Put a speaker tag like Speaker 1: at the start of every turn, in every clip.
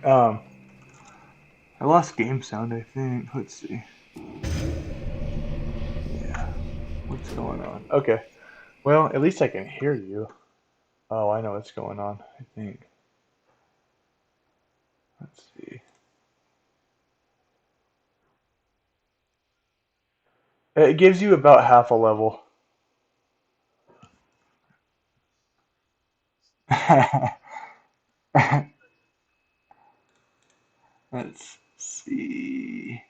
Speaker 1: Um, I lost game sound, I think. Let's see. Yeah, what's going on? Okay. Well, at least I can hear you. Oh, I know what's going on, I think. Let's see. It gives you about half a level. Let's see.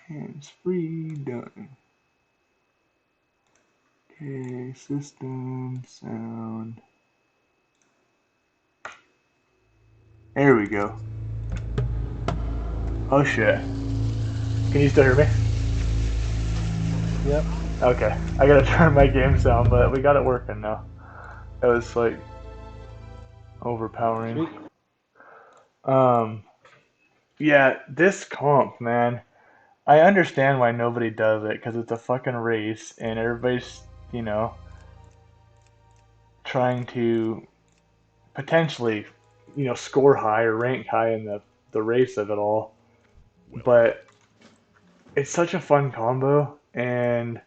Speaker 1: Hands free, done. Okay, system, sound. There we go. Oh shit. Can you still hear me?
Speaker 2: Yep.
Speaker 1: Okay. I gotta turn my game sound, but we got it working now. That was like overpowering.
Speaker 2: Sweet.
Speaker 1: Um, yeah, this comp, man. I understand why nobody does it because it's a fucking race and everybody's, you know, trying to potentially, score high or rank high in the race of it all. But it's such a fun combo, and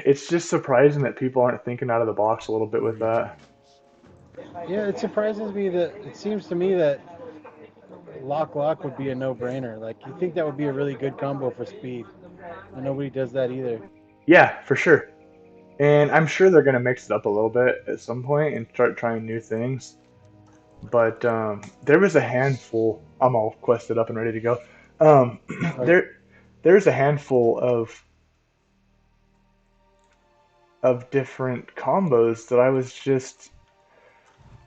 Speaker 1: it's just surprising that people aren't thinking out of the box a little bit with that.
Speaker 2: Yeah, it surprises me that it seems to me that lock lock would be a no-brainer. Like you think that would be a really good combo for speed, and nobody does that either.
Speaker 1: Yeah, for sure. And I'm sure they're gonna mix it up a little bit at some point and start trying new things. But there was a handful. I'm all quested up and ready to go. Um,
Speaker 2: Like,
Speaker 1: there's a handful of different combos that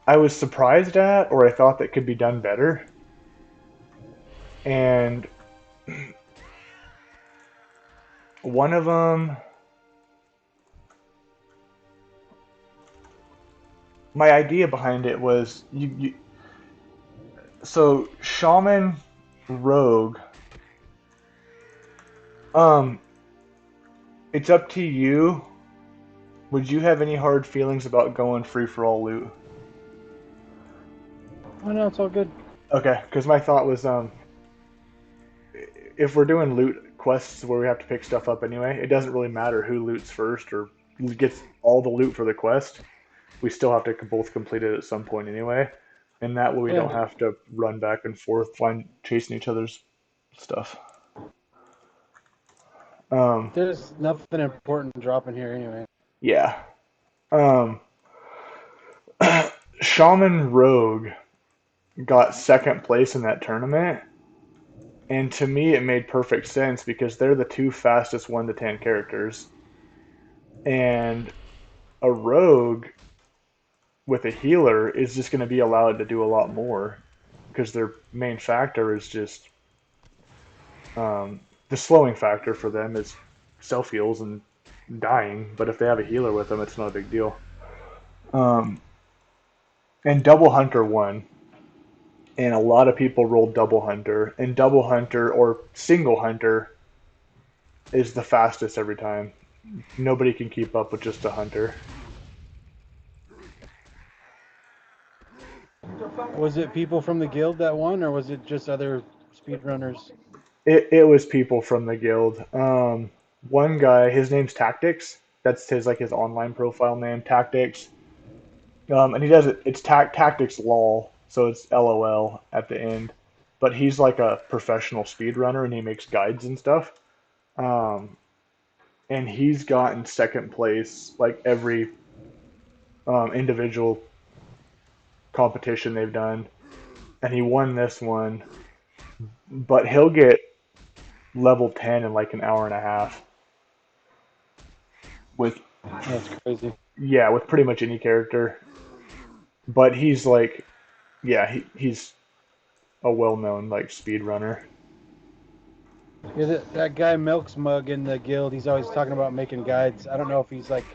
Speaker 1: I was surprised at, or I thought that could be done better. And one of them, my idea behind it was so shaman rogue. Um, it's up to you. Would you have any hard feelings about going free for all loot?
Speaker 2: oh no, it's all good.
Speaker 1: Okay, because my thought was if we're doing loot quests where we have to pick stuff up anyway, it doesn't really matter who loots first or gets all the loot for the quest. We still have to both complete it at some point anyway, and that way we don't
Speaker 2: Yeah,
Speaker 1: have to run back and forth, find chasing each other's stuff. Um,
Speaker 2: there's nothing important dropping here anyway.
Speaker 1: yeah. Um, Shaman Rogue got second place in that tournament, and to me it made perfect sense because they're the two fastest 1 to 10 characters, and a rogue with a healer is just going to be allowed to do a lot more because their main factor is just um, the slowing factor for them is self heals and dying. But if they have a healer with them, it's not a big deal. Um, and double hunter won, and a lot of people rolled double hunter. And double hunter or single hunter is the fastest every time. Nobody can keep up with just a hunter.
Speaker 2: Was it people from the guild that won, or was it just other speedrunners?
Speaker 1: It was people from the guild. One guy, his name's Tactics. That's his online profile name, Tactics. And he does it. It's Tactics LOL, so it's LOL at the end. But he's like a professional speedrunner, and he makes guides and stuff. Um, and he's gotten second place like every individual competition they've done, and he won this one. But he'll get level 10 in like an hour and a half with
Speaker 2: That's crazy.
Speaker 1: yeah, with pretty much any character. But he's like, yeah, he's a well-known like speedrunner.
Speaker 2: Yeah, that guy Milks Mug in the guild, he's always talking about making guides. I don't know if he's like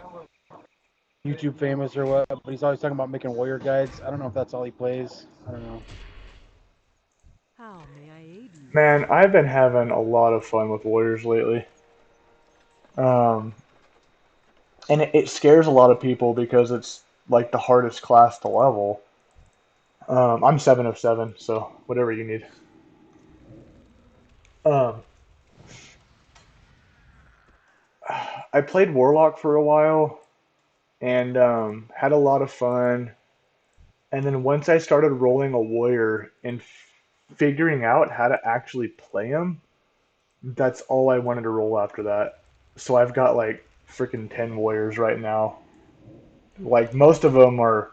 Speaker 2: YouTube famous or what, but he's always talking about making warrior guides. I don't know if that's all he plays. I don't know.
Speaker 3: How may I aid you?
Speaker 1: Man, I've been having a lot of fun with warriors lately. Um, and it scares a lot of people because it's like the hardest class to level. I'm 7 of 7, so whatever you need. Um, I played Warlock for a while and had a lot of fun. And then once I started rolling a warrior and figuring out how to actually play him, that's all I wanted to roll after that. So I've got like freaking 10 warriors right now. Like most of them are,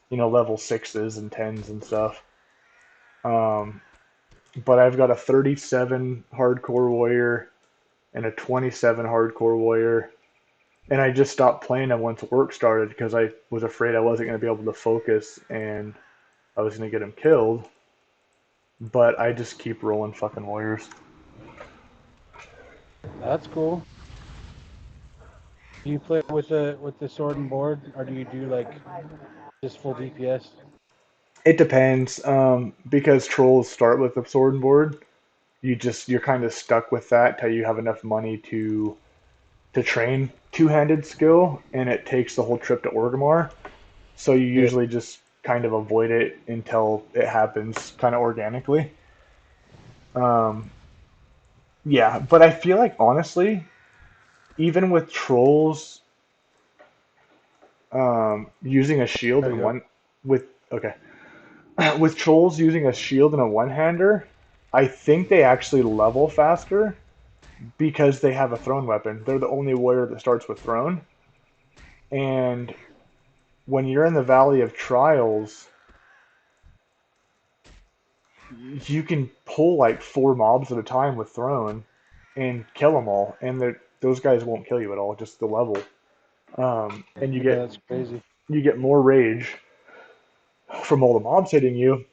Speaker 1: level sixes and tens and stuff. Um, but I've got a 37 hardcore warrior and a 27 hardcore warrior. And I just stopped playing them once work started because I was afraid I wasn't going to be able to focus and I was going to get him killed. But I just keep rolling fucking warriors.
Speaker 2: That's cool. Do you play with the sword and board, or do you do like just full DPS?
Speaker 1: It depends, because trolls start with a sword and board. You're kind of stuck with that till you have enough money to train two-handed skill, and it takes the whole trip to Orgrimmar. So you
Speaker 2: Yeah.
Speaker 1: usually just kind of avoid it until it happens kind of organically. Um, yeah, but I feel like honestly, even with trolls using a shield
Speaker 2: There you
Speaker 1: and
Speaker 2: go.
Speaker 1: one with okay, with trolls using a shield and a one-hander, I think they actually level faster because they have a thrown weapon. They're the only warrior that starts with thrown. And when you're in the Valley of Trials, you can pull like four mobs at a time with thrown and kill them all, and those guys won't kill you at all, just the level. And you
Speaker 2: Yeah,
Speaker 1: get
Speaker 2: that's crazy.
Speaker 1: you get more rage from all the mobs hitting you,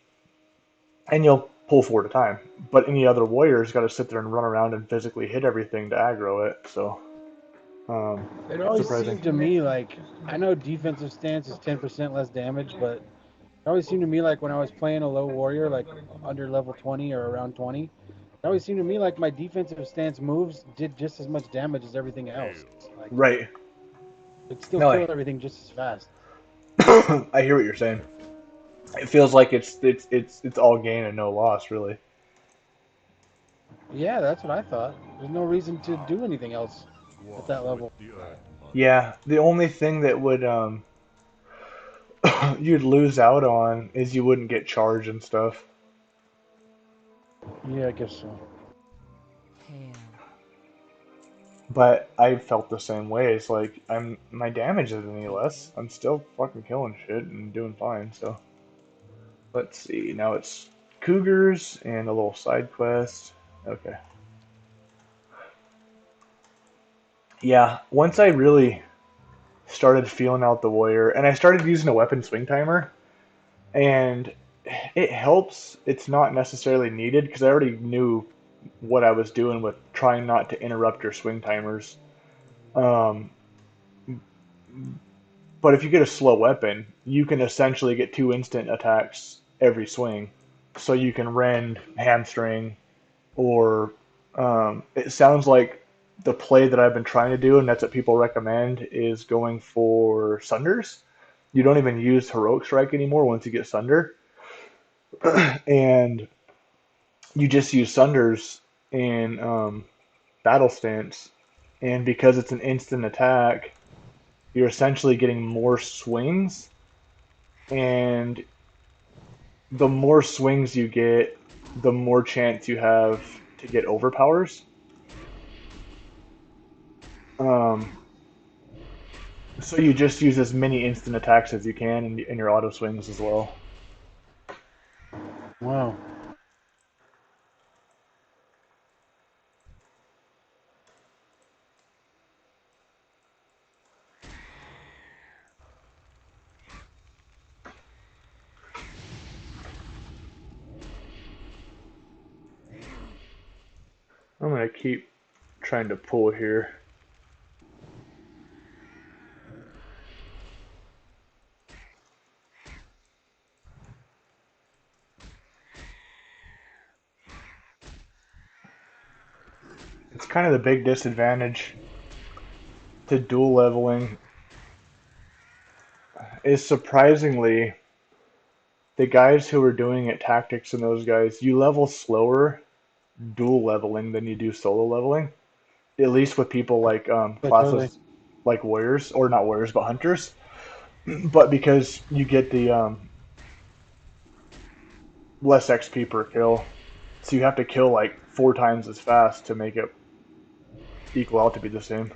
Speaker 1: and you'll pull four at a time. But any other warrior's got to sit there and run around and physically hit everything to aggro it. So
Speaker 2: It always
Speaker 1: surprising.
Speaker 2: seemed to me like I know defensive stance is 10% less damage, but it always seemed to me like when I was playing a low warrior, like under level 20 or around 20, it always seemed to me like my defensive stance moves did just as much damage as everything else. Like
Speaker 1: Right.
Speaker 2: it still
Speaker 1: No,
Speaker 2: killed everything just as fast.
Speaker 1: I hear what you're saying. It feels like it's all gain and no loss, really.
Speaker 2: Yeah, that's what I thought. There's no reason to do anything else at that level.
Speaker 1: Yeah, the only thing that would you'd lose out on is you wouldn't get charged and stuff.
Speaker 2: Yeah, I guess so.
Speaker 3: Hail.
Speaker 1: But I felt the same way. It's like my damage isn't any less. I'm still fucking killing shit and doing fine. So let's see. Now it's cougars and a little side quest. Okay. Yeah. Once I really started feeling out the warrior, and I started using a weapon swing timer, and it helps. It's not necessarily needed because I already knew what I was doing with trying not to interrupt your swing timers. Um, but if you get a slow weapon, you can essentially get two instant attacks every swing. So you can rend, hamstring, or it sounds like the play that I've been trying to do, and that's what people recommend, is going for Sunders. You don't even use Heroic Strike anymore once you get Sunder, and you just use Sunders in battle stance. And because it's an instant attack, you're essentially getting more swings, and the more swings you get, the more chance you have to get overpowers. Um, so you just use as many instant attacks as you can in your auto swings as well.
Speaker 2: Wow.
Speaker 1: I'm gonna keep trying to pull here. It's kind of the big disadvantage to dual leveling is surprisingly the guys who are doing it, tactics and those guys, you level slower dual leveling than you do solo leveling. At least with people like
Speaker 2: Yeah, totally.
Speaker 1: classes like warriors, or not warriors, but hunters. But because you get the less XP per kill, so you have to kill like 4 times as fast to make it equal out to be the same.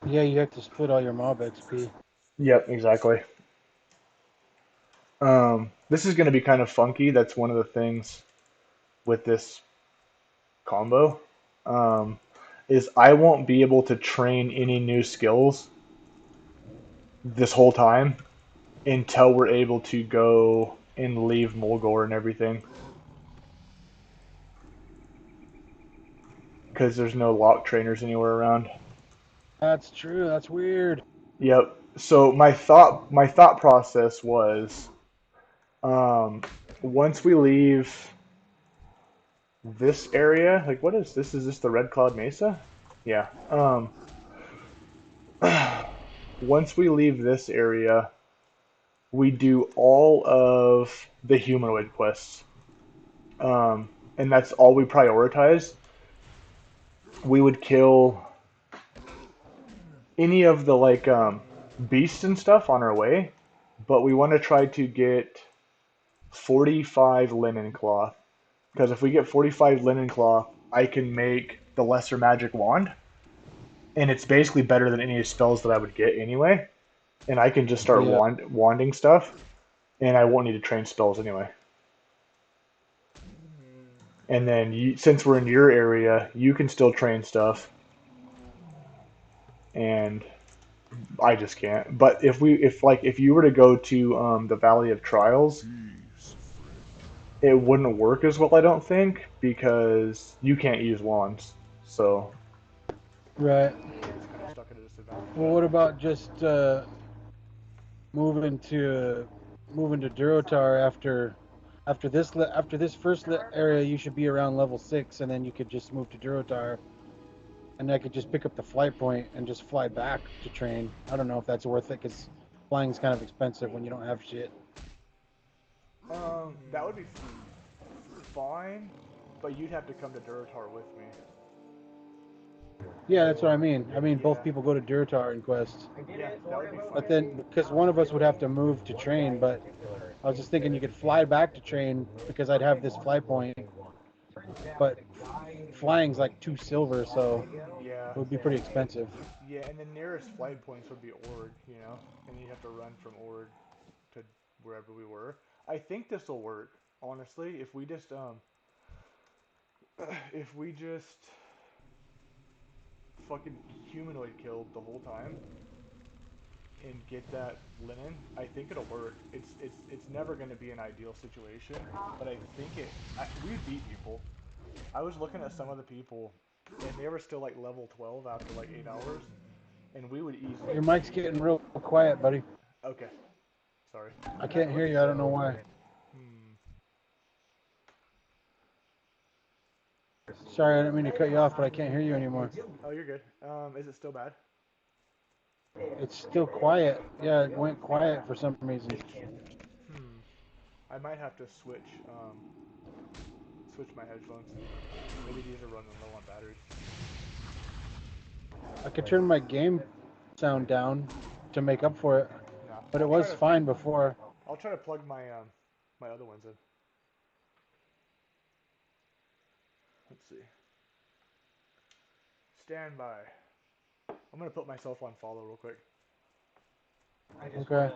Speaker 2: Yeah, you have to split all your mob XP.
Speaker 1: Yep, exactly. This is going to be kind of funky. That's one of the things with this combo. Um, is I won't be able to train any new skills this whole time until we're able to go and leave Mulgore and everything. Because there's no lock trainers anywhere around.
Speaker 2: That's true. That's weird.
Speaker 1: Yep. So my thought process was um, once we leave this area, like what is this? Is this the Red Cloud Mesa? Yeah. Once we leave this area, we do all of the humanoid quests, and that's all we prioritize. We would kill any of the like beasts and stuff on our way, but we want to try to get 45 linen cloth, because if we get 45 linen cloth, I can make the lesser magic wand, and it's basically better than any spells that I would get anyway. And I can just start
Speaker 2: Yeah.
Speaker 1: wanding stuff, and I won't need to train spells anyway. And then since we're in your area, you can still train stuff, and I just can't. But if you were to go to the Valley of Trials, it wouldn't work as well, I don't think, because you can't use wands. So
Speaker 2: Right.
Speaker 1: it's kind of stuck at a disadvantage
Speaker 2: Well,
Speaker 1: there.
Speaker 2: what about just moving to moving to Durotar after this first area? You should be around level 6, and then you could just move to Durotar, and I could just pick up the flight point and just fly back to train. I don't know if that's worth it because flying's kind of expensive when you don't have shit.
Speaker 1: That would be fine, but you'd have to come to Durotar with me.
Speaker 2: Yeah, that's what I mean. I mean, both
Speaker 1: Yeah,
Speaker 2: people go to Durotar in Quest,
Speaker 1: yeah, that would be
Speaker 2: but
Speaker 1: fine.
Speaker 2: then because one of us would have to move to train, but I was just thinking you could fly back to train because I'd have this fly point, but flying's like 2 silver, so
Speaker 1: Yeah,
Speaker 2: it would be pretty expensive.
Speaker 1: yeah, and the nearest flight points would be Ord, and you'd have to run from Ord to wherever we were. I think this will work, honestly, if we just fucking humanoid killed the whole time and get that linen. I think it'll work. It's never going to be an ideal situation, but I think we beat people. I was looking at some of the people, and they were still like level 12 after like 8 hours, and we would easily
Speaker 2: Your
Speaker 1: beat
Speaker 2: mic's
Speaker 1: people.
Speaker 2: getting real quiet, buddy.
Speaker 1: Okay, sorry.
Speaker 2: I can't hear you. I don't know why.
Speaker 1: Hmm.
Speaker 2: Sorry, I didn't mean to cut you off, but I can't hear you anymore.
Speaker 1: Oh, you're good. Is it still bad?
Speaker 2: It's still quiet. Yeah, it went quiet for some reason.
Speaker 1: Hmm. I might have to switch my headphones. Maybe these are running low on battery.
Speaker 2: I could turn my game sound down to make up for it,
Speaker 1: Nah,
Speaker 2: but it was fine before.
Speaker 1: I'll try to plug my other ones in. Let's see. Stand by. I'm gonna put myself on follow real quick.
Speaker 2: Okay.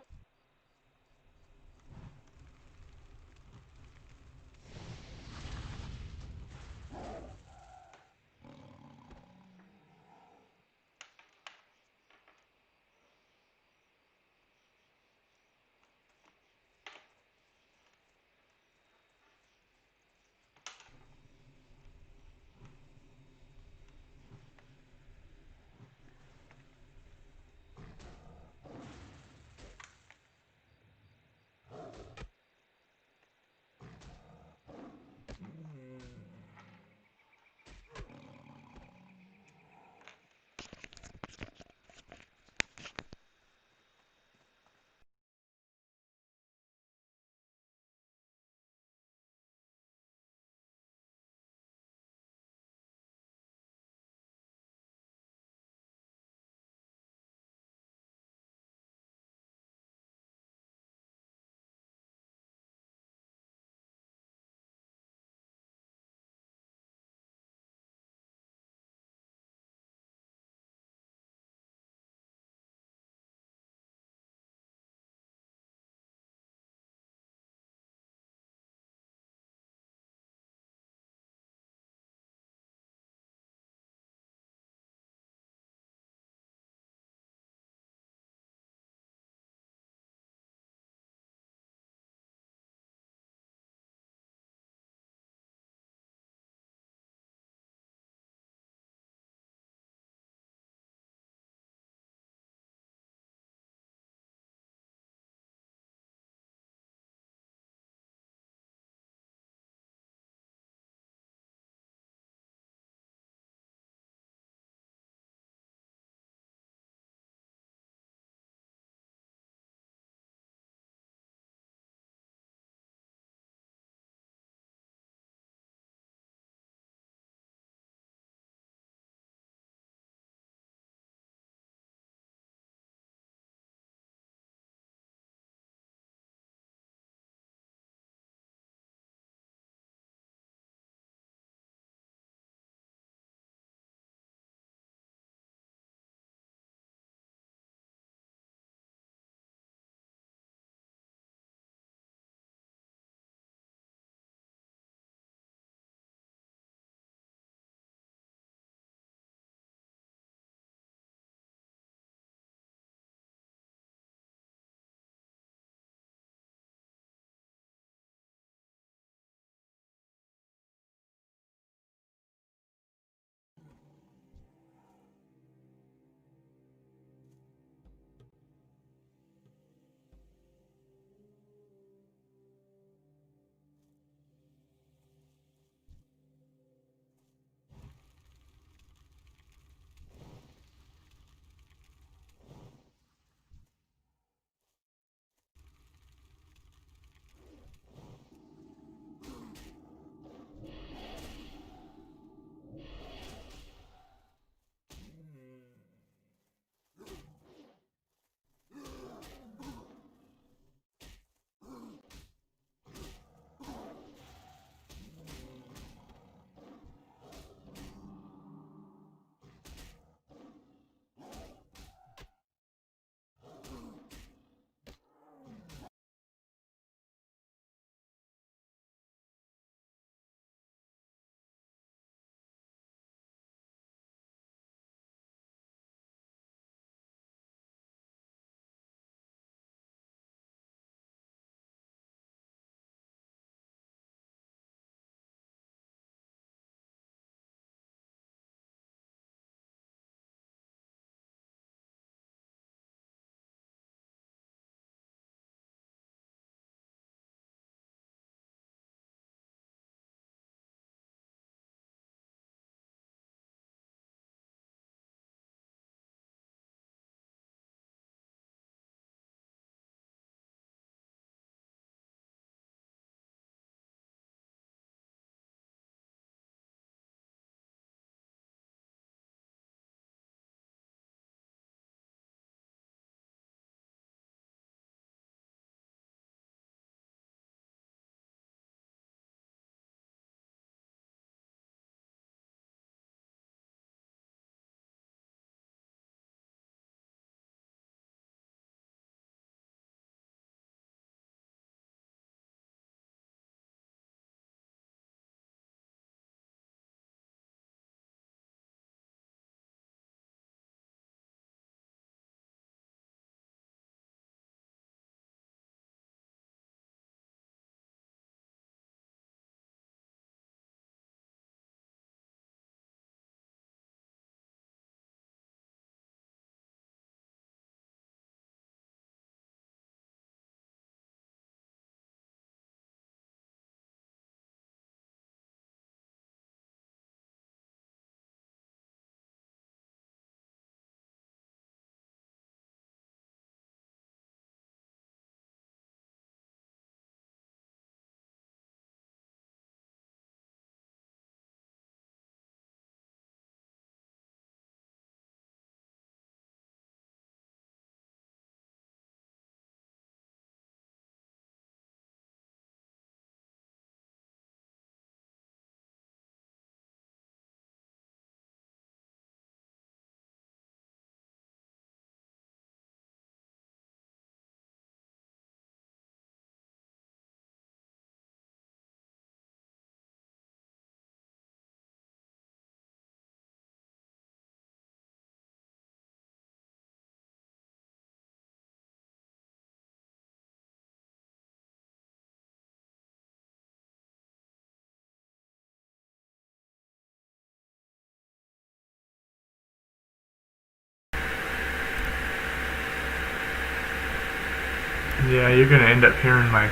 Speaker 1: Yeah, you're gonna end up hearing my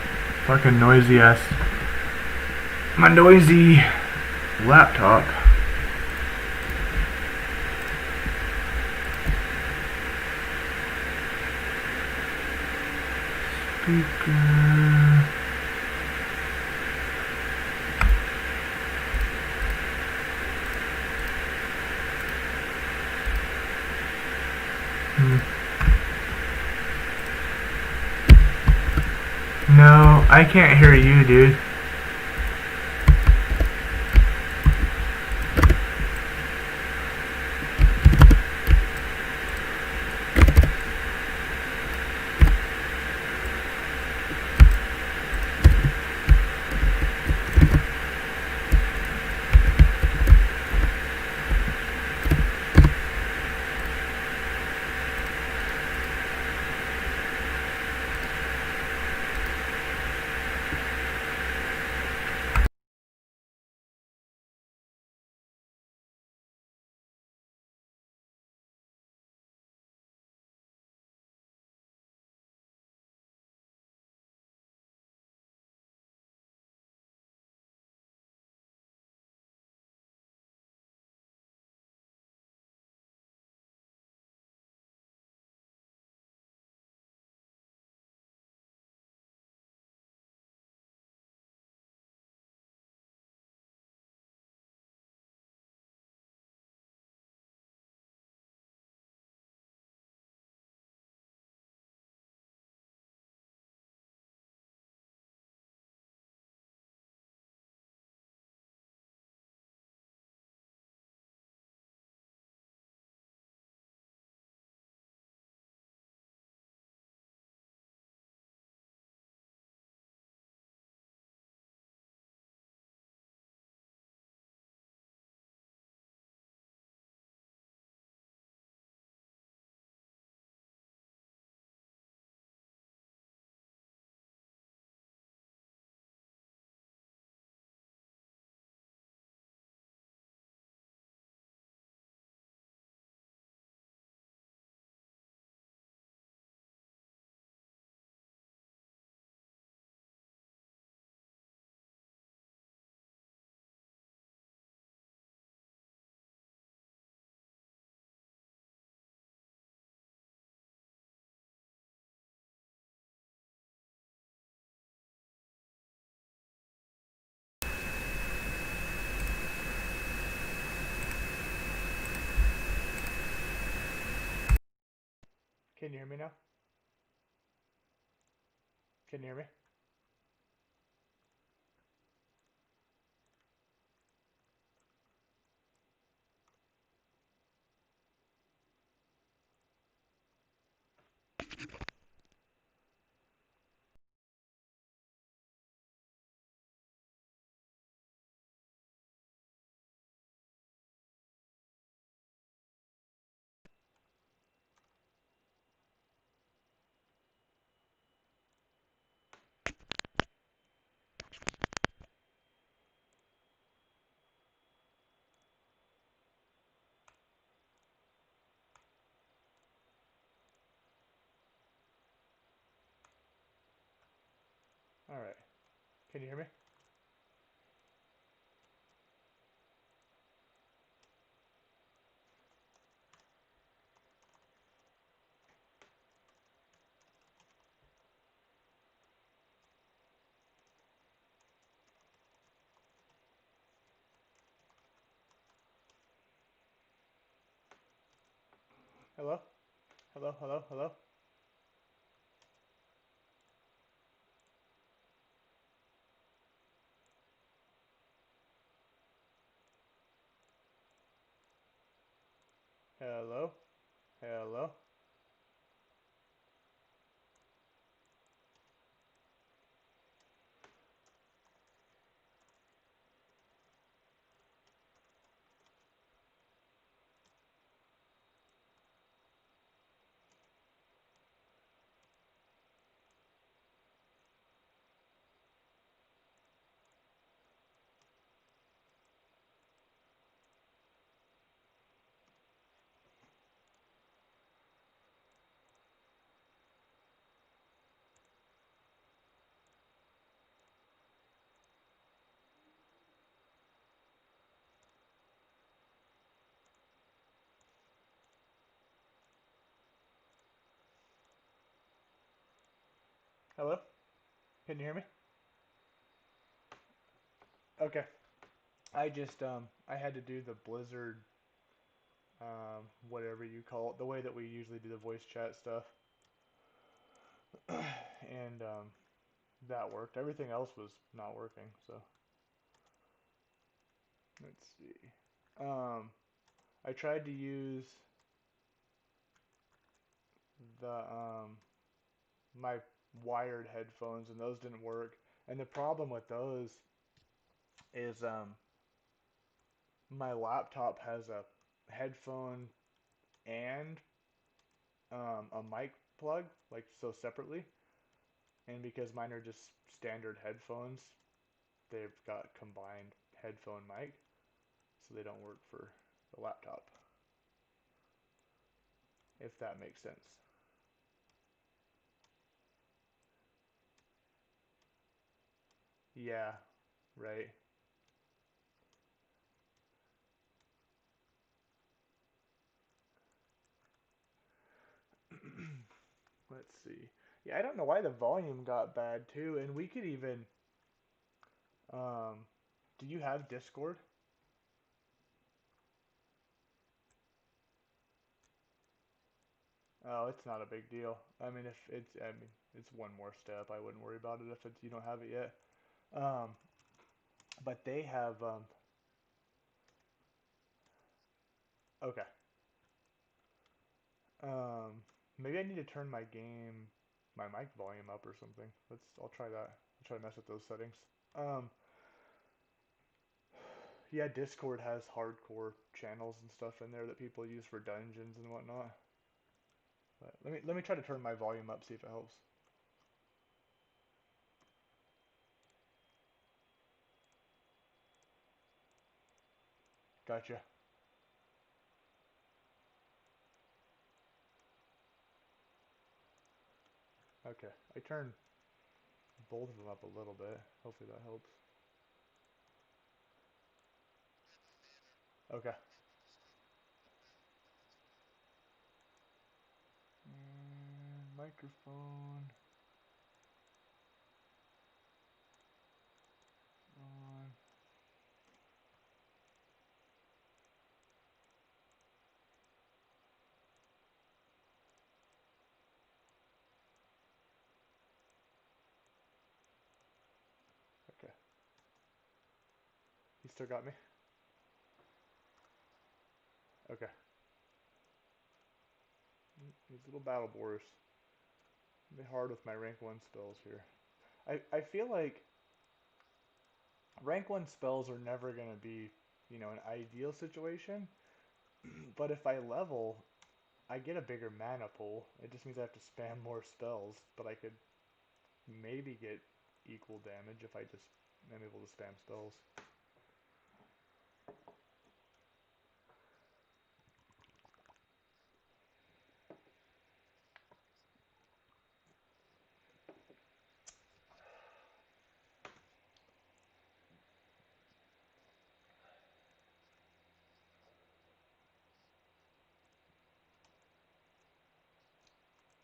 Speaker 1: fucking noisy ass, my noisy laptop. Speaker. No, I can't hear you, dude. Can you hear me now? Can you hear me? Alright. Can you hear me? Hello? Hello, hello, hello? Hello? Hello? Hello? Can you hear me? Okay. I just I had to do the Blizzard whatever you call it, the way that we usually do the voice chat stuff. And that worked. Everything else was not working, so let's see. Um I tried to use the my wired headphones and those didn't work. And the problem with those is my laptop has a headphone and a mic plug, like so separately. And because mine are just standard headphones, they've got combined headphone mic, so they don't work for the laptop, if that makes sense. Yeah, right. Let's see. Yeah, I don't know why the volume got bad too, and we could even do you have Discord? Oh, it's not a big deal. I mean, if it's, I mean, it's one more step. I wouldn't worry about it if it's, you don't have it yet. Um, but they have, okay. Um, maybe I need to turn my mic volume up or something. I'll try that. I'll try to mess with those settings. Um, yeah, Discord has hardcore channels and stuff in there that people use for dungeons and whatnot. But let me try to turn my volume up, see if it helps. Gotcha. Okay, I turned both of them up a little bit. Hopefully that helps. Okay. And microphone on. Okay. You still got me? Okay. These little battle boars. Be hard with my rank 1 spells here. I feel like rank 1 spells are never going to be, an ideal situation. But if I level, I get a bigger mana pool. It just means I have to spam more spells. But I could maybe get equal damage if I just am able to spam spells.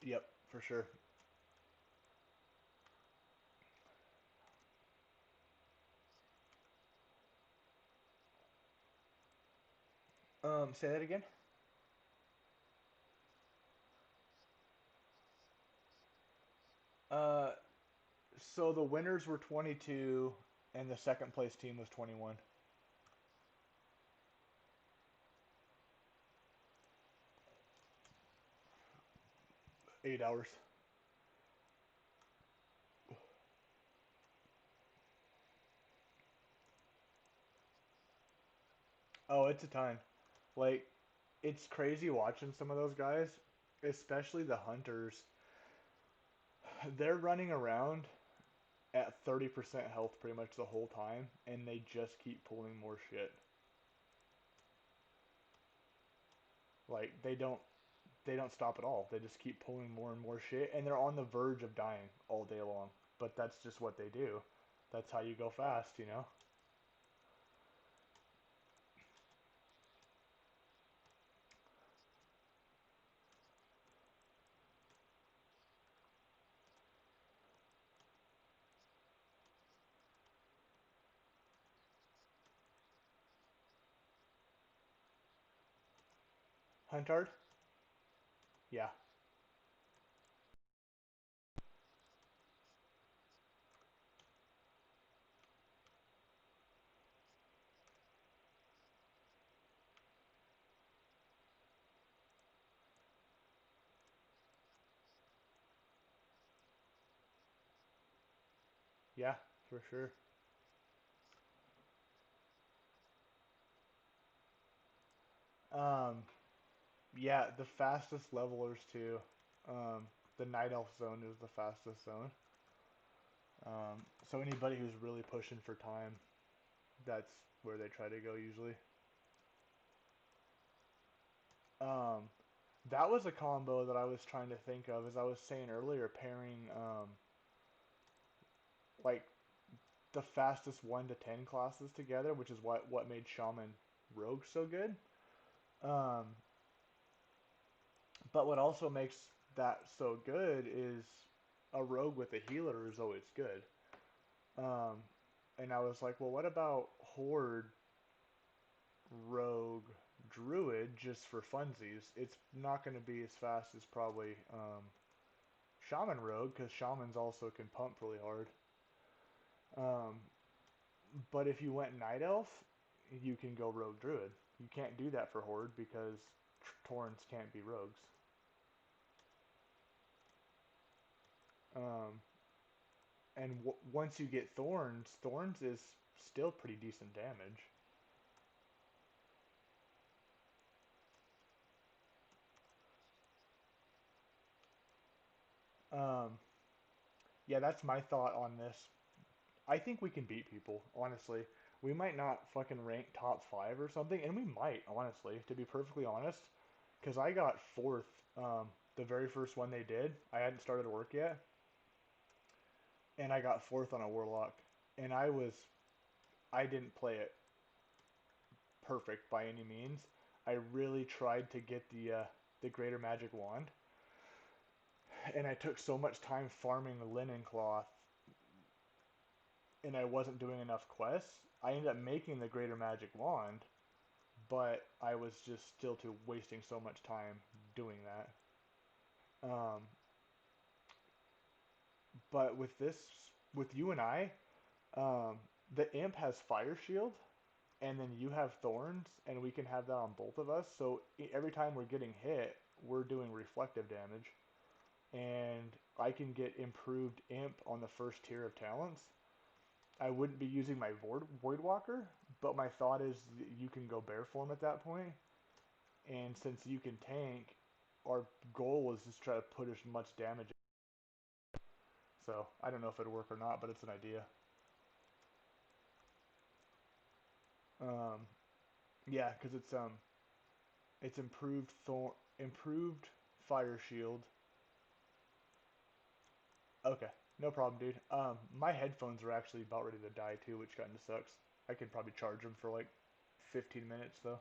Speaker 1: Yep, for sure. Say that again? Uh, so the winners were 22, and the second place team was 21. 8 hours. Oh, it's a ton. Like, it's crazy watching some of those guys, especially the hunters. They're running around at 30% health pretty much the whole time, and they just keep pulling more shit. Like, they don't stop at all. They just keep pulling more and more shit, and they're on the verge of dying all day long. But that's just what they do. That's how you go fast. Huntard? Yeah. Yeah, for sure. Um, yeah, the fastest levelers too. Um, the Night Elf zone is the fastest zone. So anybody who's really pushing for time, that's where they try to go usually. Um, that was a combo that I was trying to think of, as I was saying earlier, pairing like the fastest 1 to 10 classes together, which is what made Shaman Rogue so good. Um, but what also makes that so good is a rogue with a healer is always good. Um, and I was like, well, what about Horde Rogue Druid just for funsies? It's not going to be as fast as probably Shaman Rogue because Shamans also can pump really hard. Um, but if you went Night Elf, you can go Rogue Druid. You can't do that for Horde because Torrents can't be rogues. Um, and once you get Thorns, Thorns is still pretty decent damage. Um, yeah, that's my thought on this. I think we can beat people, honestly. We might not fucking rank top five or something, and we might, honestly, to be perfectly honest, because I got fourth the very first one they did. I hadn't started work yet, and I got fourth on a Warlock, and I didn't play it perfect by any means. I really tried to get the Greater Magic Wand, and I took so much time farming the linen cloth, and I wasn't doing enough quests. I ended up making the Greater Magic Wand, but I was just still too wasting so much time doing that. Um, but with you and I, um, the imp has fire shield, and then you have thorns, and we can have that on both of us. So every time we're getting hit, we're doing reflective damage, and I can get improved imp on the first tier of talents. I wouldn't be using my Voidwalker, but my thought is that you can go bear form at that point, and since you can tank, our goal is just try to put as much damage. So I don't know if it'll work or not, but it's an idea. Um, yeah, because it's improved fire shield. Okay, no problem, dude. My headphones are actually about ready to die too, which kind of sucks. I could probably charge them for like 15 minutes though.